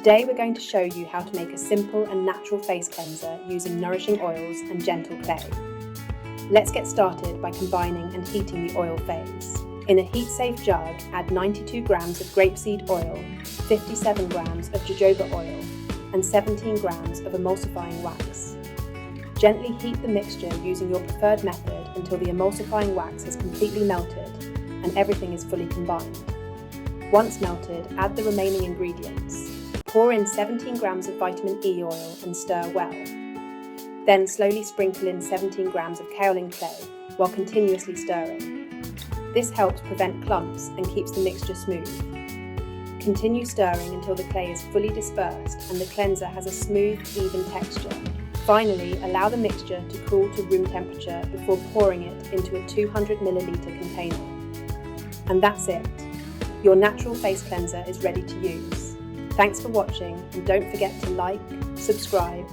Today we're going to show you how to make a simple and natural face cleanser using nourishing oils and gentle clay. Let's get started by combining and heating the oil phase. In a heat-safe jug, add 92 grams of grapeseed oil, 57 grams of jojoba oil, and 17 grams of emulsifying wax. Gently heat the mixture using your preferred method until the emulsifying wax has completely melted and everything is fully combined. Once melted, add the remaining ingredients. Pour in 17 grams of vitamin E oil and stir well. Then slowly sprinkle in 17 grams of kaolin clay while continuously stirring. This helps prevent clumps and keeps the mixture smooth. Continue stirring until the clay is fully dispersed and the cleanser has a smooth, even texture. Finally, allow the mixture to cool to room temperature before pouring it into a 200 ml container. And that's it. Your natural face cleanser is ready to use. Thanks for watching, and don't forget to like, subscribe,